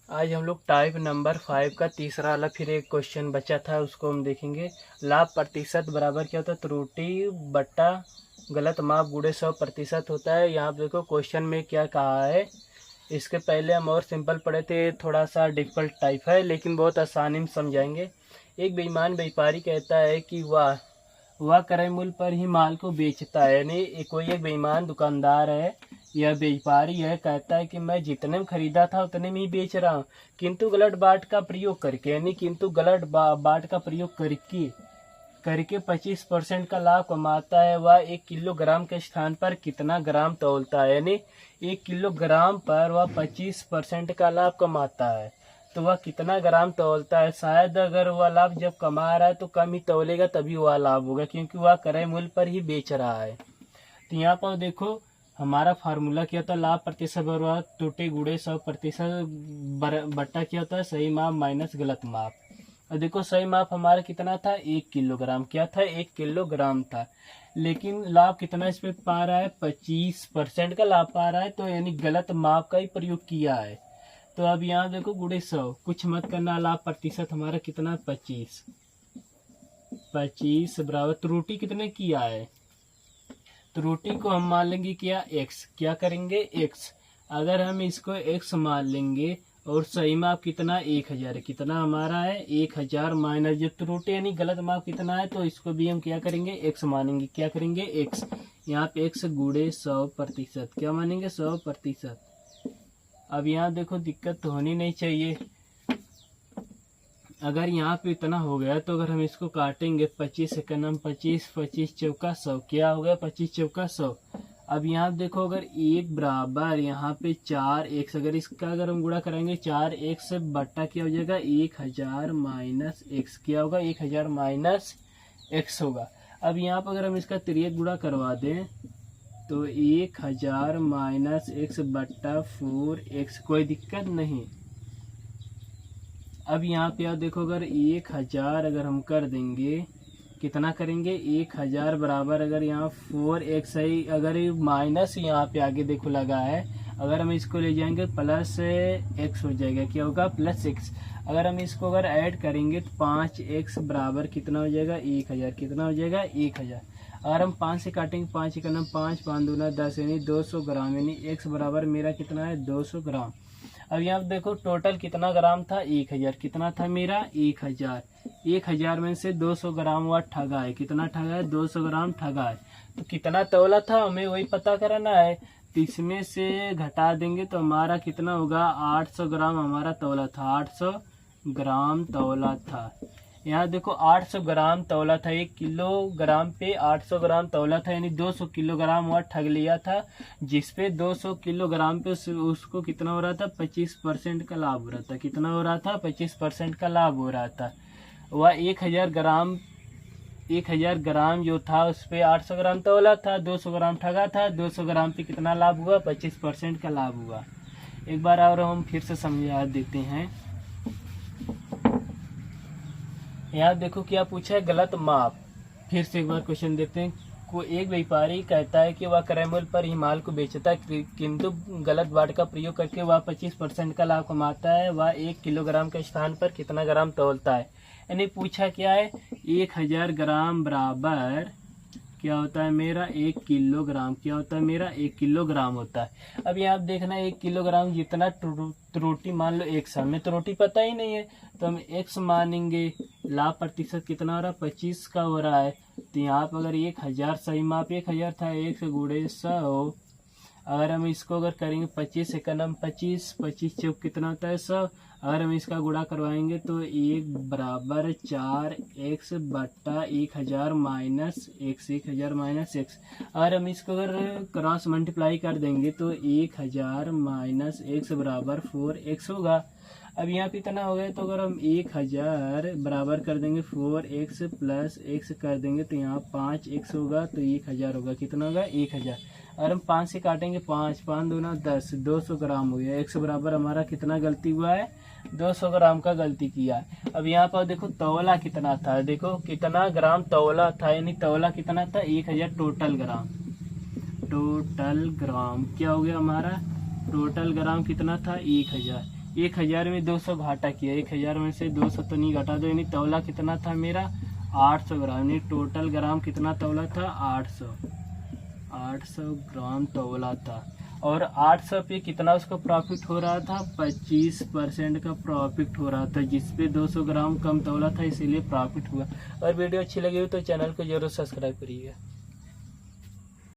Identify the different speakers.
Speaker 1: आज हम लोग टाइप नंबर 5 का तीसरा वाला फिर एक क्वेश्चन बचा था, उसको हम देखेंगे। लाभ प्रतिशत बराबर क्या होता है? त्रुटि बट्टा गलत माप गुणे 100% होता है। यहाँ पे देखो क्वेश्चन में क्या कहा है। इसके पहले हम और सिंपल पढ़े थे, थोड़ा सा डिफिकल्ट टाइप है लेकिन बहुत आसानी में समझाएंगे। एक बेईमान व्यापारी कहता है कि वह क्रय मूल्य पर ही माल को बेचता है। यानी कोई एक बेईमान दुकानदार है या व्यापारी है, कहता है कि मैं जितने में खरीदा था उतने में ही बेच रहा हूँ, किंतु गलत बाट का प्रयोग करके, यानी किंतु गलत बाट का प्रयोग करके करके 25% का लाभ कमाता है। वह 1 किलोग्राम के स्थान पर कितना ग्राम तौलता है? यानी 1 किलोग्राम पर वह 25% का लाभ कमाता है, तो वह कितना ग्राम तौलता है? शायद अगर वह लाभ जब कमा रहा है तो कम ही तौलेगा, तभी वह लाभ होगा, क्योंकि वह क्रय मूल्य पर ही बेच रहा है। तो यहाँ पर देखो हमारा फार्मूला क्या होता है? लाभ प्रतिशत बराबर त्रुटि गुणे 100% बट्टा क्या होता है? सही माप माइनस गलत माप। और देखो सही माप हमारा कितना था? 1 किलोग्राम। क्या था? 1 किलोग्राम था। लेकिन लाभ कितना इसमें पा रहा है? 25% का लाभ पा रहा है, तो यानी गलत माप का ही प्रयोग किया है। तो अब यहाँ देखो गुणे 100, कुछ मत करना। लाभ प्रतिशत हमारा कितना? 25 बराबर त्रुटि कितने किया है? त्रुटि को हम मान लेंगे क्या? x। क्या करेंगे? x। अगर हम इसको x मान लेंगे और सही माप कितना? 1000 है। कितना हमारा है? 1000 माइनस जो त्रुटि यानी गलत माप कितना है, तो इसको भी हम क्या करेंगे? x मानेंगे। क्या करेंगे? x। यहाँ पे x गुणे 100%। क्या मानेंगे? 100%। अब यहाँ देखो दिक्कत तो होनी नहीं चाहिए। अगर यहाँ पे इतना हो गया तो अगर हम इसको काटेंगे 25 सेकंड हम 25 चौका 100। क्या हो गया? 25 चौका 100। अब यहाँ देखो अगर एक बराबर यहाँ पे 4x, अगर इसका अगर हम गुणा कराएंगे 4x बट्टा क्या हो जाएगा? 1000 माइनस x। क्या होगा? 1000 माइनस x होगा। अब यहाँ पर अगर हम इसका तिर्यक गुणा करवा दें तो 1000 माइनस x बट्टा 4x, कोई दिक्कत नहीं। अब यहाँ पे आप देखो अगर 1000 अगर हम कर देंगे, कितना करेंगे? 1000 बराबर अगर यहाँ 4x है, अगर ये माइनस यहाँ पे आगे देखो लगा है, अगर हम इसको ले जाएंगे प्लस x हो जाएगा। क्या होगा? Plus x। अगर हम इसको अगर ऐड करेंगे तो 5x बराबर कितना हो जाएगा? 1000। कितना हो जाएगा? 1000। अगर हम 5 से काटेंगे, 5 एकम 5, 5 दूना 10 यानी 200 ग्राम, यानी x बराबर मेरा कितना है? 200 ग्राम। अब यहाँ देखो टोटल कितना ग्राम था? 1000। कितना था मेरा? 1000। 1000 में से 200 ग्राम हुआ ठगा है। कितना ठगा है? 200 ग्राम ठगा है। तो कितना तौला था हमें वही पता करना है। तो इसमें से घटा देंगे तो हमारा कितना होगा? 800 ग्राम हमारा तौला था। 800 ग्राम तौला था। यहाँ देखो 800 ग्राम तौला था। 1 किलोग्राम पे 800 ग्राम तौला था, यानी 200 किलोग्राम वह ठग लिया था, जिसपे 200 किलोग्राम पे उसको कितना हो रहा था? 25% का लाभ हो रहा था। कितना हो रहा था? 25% का लाभ हो रहा था। वह 1000 ग्राम जो था उस पे 800 ग्राम तौला था, 200 ग्राम ठगा था। 200 ग्राम पे कितना लाभ हुआ? 25% का लाभ हुआ। एक बार और हम फिर से समझा देते हैं। यहाँ देखो क्या पूछा है? गलत माप। फिर से एक बार क्वेश्चन देखते हैं। को एक व्यापारी कहता है कि वह क्रय मूल्य पर ही माल को बेचता है, किंतु गलत बाट का प्रयोग करके वह 25% का लाभ कमाता है। वह 1 किलोग्राम के स्थान पर कितना ग्राम तौलता है? यानी पूछा क्या है? 1000 ग्राम बराबर क्या होता है मेरा? 1 किलोग्राम। क्या होता है मेरा? 1 किलोग्राम होता है। अब यहाँ देखना 1 किलोग्राम जितना त्रुटि मान लो x, हमें त्रुटि पता ही नहीं है तो हम x मानेंगे। लाभ प्रतिशत कितना हो रहा है? 25 का हो रहा है। तो यहाँ पर अगर 1000 सही माप 1000 था, 1 गुणे 100। अगर हम इसको अगर करेंगे 25 सेकंड हम 25 चौक कितना होता है? 100। अगर हम इसका गुणा करवाएंगे तो 1 बराबर 4x बट्टा 1000 माइनस x। 1000 minus x। अगर हम इसको अगर क्रॉस मल्टीप्लाई कर देंगे तो 1000 माइनस x बराबर 4x होगा। अब यहाँ पे इतना हो गया, तो अगर हम 1000 बराबर कर देंगे 4x प्लस x कर देंगे तो यहाँ 5x होगा, तो 1000 होगा। कितना होगा? 1000। अगर हम 5 से काटेंगे 5, 5 दूना 10, 200 ग्राम हो गया। x बराबर हमारा कितना गलती हुआ है? 200 ग्राम का गलती किया। अब यहाँ पर देखो तौला कितना था, देखो कितना ग्राम तौला था, यानी तौला कितना था? 1000 टोटल ग्राम। टोटल ग्राम क्या हो गया हमारा? टोटल ग्राम कितना था? 1000। 1000 में 200 घाटा किया, 1000 में से 200 तो नहीं घटा दो, यानी तौला कितना था मेरा 800 ग्राम, यानी टोटल ग्राम कितना तौला था 800 ग्राम तौला था। और 800 पे कितना उसका प्रॉफिट हो रहा था, 25% का प्रॉफिट हो रहा था, जिसपे 200 ग्राम कम तौला था, इसीलिए प्रॉफिट हुआ। और वीडियो अच्छी लगी हो तो चैनल को जरूर सब्सक्राइब करिएगा।